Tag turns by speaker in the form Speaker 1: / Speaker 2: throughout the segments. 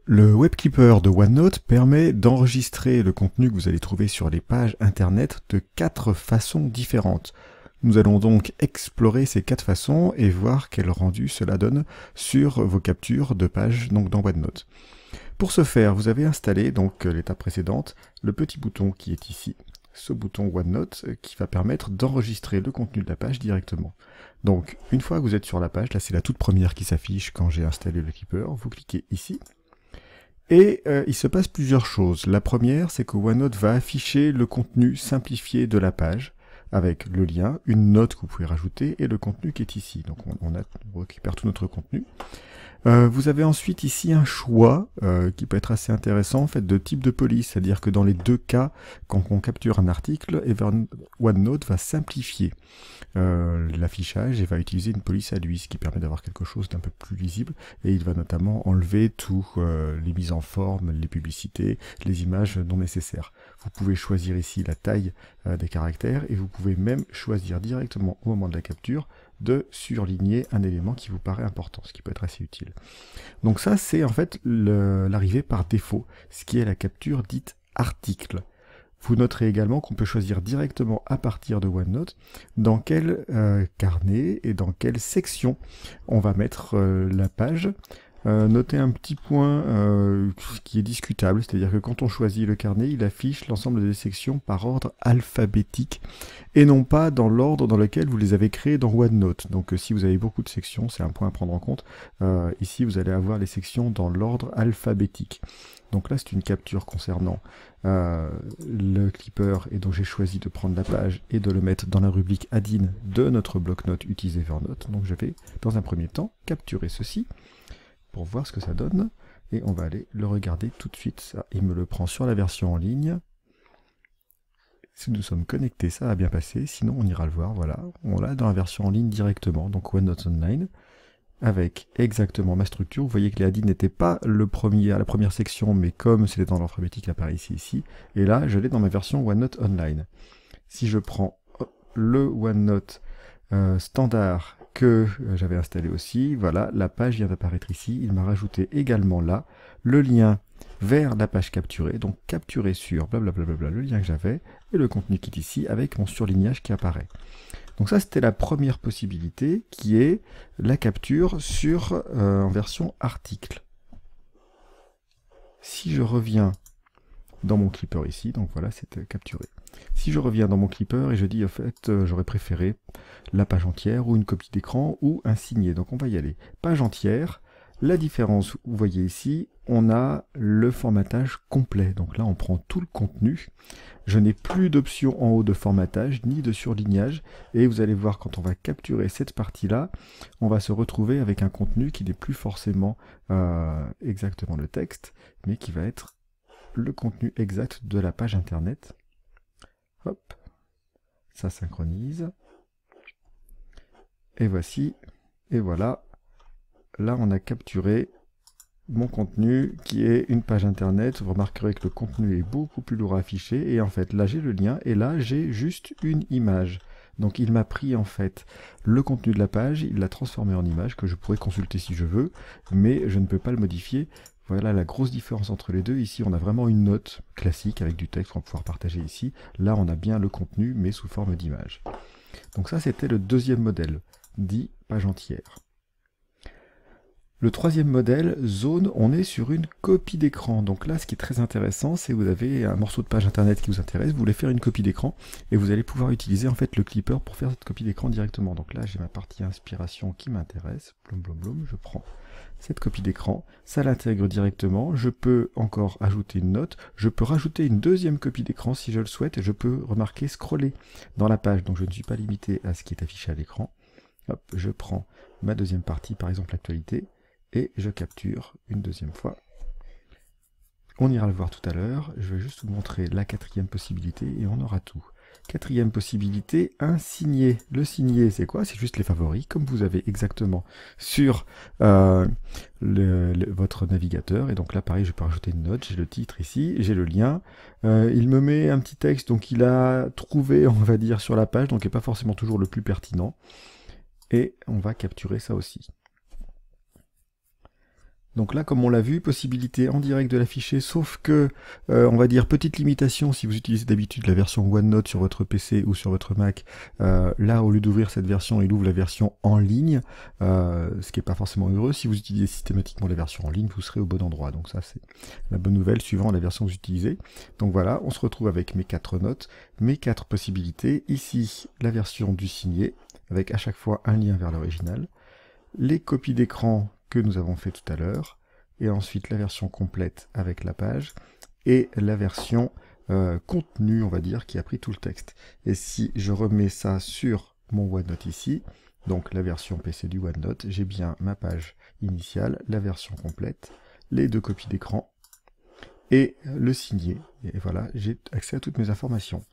Speaker 1: Le WebKeeper de OneNote permet d'enregistrer le contenu que vous allez trouver sur les pages internet de 4 façons différentes. Nous allons donc explorer ces 4 façons et voir quel rendu cela donne sur vos captures de pages donc dans OneNote. Pour ce faire, vous avez installé donc l'étape précédente, le petit bouton qui est ici, ce bouton OneNote qui va permettre d'enregistrer le contenu de la page directement. Donc une fois que vous êtes sur la page, là c'est la toute première qui s'affiche quand j'ai installé le Keeper, vous cliquez ici. Et il se passe plusieurs choses. La première, c'est que OneNote va afficher le contenu simplifié de la page, avec le lien, une note que vous pouvez rajouter, et le contenu qui est ici. Donc on récupère tout notre contenu. Vous avez ensuite ici un choix qui peut être assez intéressant en fait, de type de police, c'est-à-dire que dans les deux cas, quand on capture un article, OneNote va simplifier l'affichage et va utiliser une police à lui, ce qui permet d'avoir quelque chose d'un peu plus lisible, et il va notamment enlever tous les mises en forme, les publicités, les images non nécessaires. Vous pouvez choisir ici la taille des caractères, et vous pouvez même choisir directement au moment de la capture de surligner un élément qui vous paraît important, ce qui peut être assez utile. Donc ça, c'est en fait l'arrivée par défaut, ce qui est la capture dite article. Vous noterez également qu'on peut choisir directement à partir de OneNote dans quel carnet et dans quelle section on va mettre la page. Notez un petit point qui est discutable, c'est-à-dire que quand on choisit le carnet, il affiche l'ensemble des sections par ordre alphabétique et non pas dans l'ordre dans lequel vous les avez créées dans OneNote. Donc si vous avez beaucoup de sections, c'est un point à prendre en compte. Ici, vous allez avoir les sections dans l'ordre alphabétique. Donc là, c'est une capture concernant le Clipper, et donc j'ai choisi de prendre la page et de le mettre dans la rubrique add-in de notre bloc-notes utilisé Evernote. Donc je vais, dans un premier temps, capturer ceci pour voir ce que ça donne, et on va aller le regarder tout de suite. Ça, il me le prend sur la version en ligne. Si nous sommes connectés, ça a bien passé, sinon on ira le voir, voilà. On l'a dans la version en ligne directement, donc OneNote Online, avec exactement ma structure. Vous voyez que les add-ins n'étaient pas à la première section, mais comme c'était dans l'alphabétique, apparaît ici, et là je l'ai dans ma version OneNote Online. Si je prends le OneNote standard que j'avais installé aussi, voilà, la page vient d'apparaître ici, il m'a rajouté également là le lien vers la page capturée, donc capturé sur blablabla, le lien que j'avais, et le contenu qui est ici avec mon surlignage qui apparaît. Donc ça c'était la première possibilité, qui est la capture en version article. Si je reviens dans mon Clipper ici, donc voilà, c'est capturé. Si je reviens dans mon Clipper et je dis en fait j'aurais préféré la page entière ou une copie d'écran ou un signé, donc on va y aller. Page entière, la différence, vous voyez ici, on a le formatage complet, donc là on prend tout le contenu. Je n'ai plus d'option en haut de formatage ni de surlignage, et vous allez voir quand on va capturer cette partie-là, on va se retrouver avec un contenu qui n'est plus forcément exactement le texte, mais qui va être le contenu exact de la page internet. Hop, ça synchronise. Et voici, et voilà, là on a capturé mon contenu qui est une page internet. Vous remarquerez que le contenu est beaucoup plus lourd à afficher, et en fait là j'ai le lien, et là j'ai juste une image. Donc il m'a pris en fait le contenu de la page, il l'a transformé en image que je pourrais consulter si je veux, mais je ne peux pas le modifier. Voilà la grosse différence entre les deux. Ici, on a vraiment une note classique avec du texte qu'on va pouvoir partager ici. Là, on a bien le contenu, mais sous forme d'image. Donc ça, c'était le deuxième modèle, dit page entière. Le troisième modèle, zone, on est sur une copie d'écran. Donc là, ce qui est très intéressant, c'est que vous avez un morceau de page internet qui vous intéresse, vous voulez faire une copie d'écran, et vous allez pouvoir utiliser en fait le Clipper pour faire cette copie d'écran directement. Donc là, j'ai ma partie inspiration qui m'intéresse. Blum, blum, blum, je prends cette copie d'écran, ça l'intègre directement. Je peux encore ajouter une note, je peux rajouter une deuxième copie d'écran si je le souhaite, et je peux remarquer scroller dans la page, donc je ne suis pas limité à ce qui est affiché à l'écran. Hop, je prends ma deuxième partie, par exemple l'actualité, et je capture une deuxième fois. On ira le voir tout à l'heure, je vais juste vous montrer la quatrième possibilité et on aura tout. Quatrième possibilité, un signé. Le signé, c'est quoi? C'est juste les favoris, comme vous avez exactement sur votre navigateur. Et donc là, pareil, je peux rajouter une note, j'ai le titre ici, j'ai le lien. Il me met un petit texte, donc il a trouvé, on va dire, sur la page, donc il n'est pas forcément toujours le plus pertinent. Et on va capturer ça aussi. Donc là, comme on l'a vu, possibilité en direct de l'afficher, sauf que, on va dire, petite limitation, si vous utilisez d'habitude la version OneNote sur votre PC ou sur votre Mac, là, au lieu d'ouvrir cette version, il ouvre la version en ligne, ce qui n'est pas forcément heureux. Si vous utilisez systématiquement la version en ligne, vous serez au bon endroit. Donc ça, c'est la bonne nouvelle, suivant la version que vous utilisez. Donc voilà, on se retrouve avec mes 4 notes, mes 4 possibilités. Ici, la version du signé, avec à chaque fois un lien vers l'original. Les copies d'écran que nous avons fait tout à l'heure, et ensuite la version complète avec la page, et la version contenu, on va dire, qui a pris tout le texte. Et si je remets ça sur mon OneNote ici, donc la version PC du OneNote, j'ai bien ma page initiale, la version complète, les 2 copies d'écran, et le signé. Et voilà, j'ai accès à toutes mes informations.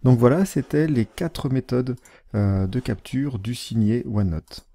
Speaker 1: Donc voilà, c'était les 4 méthodes de capture du signé OneNote.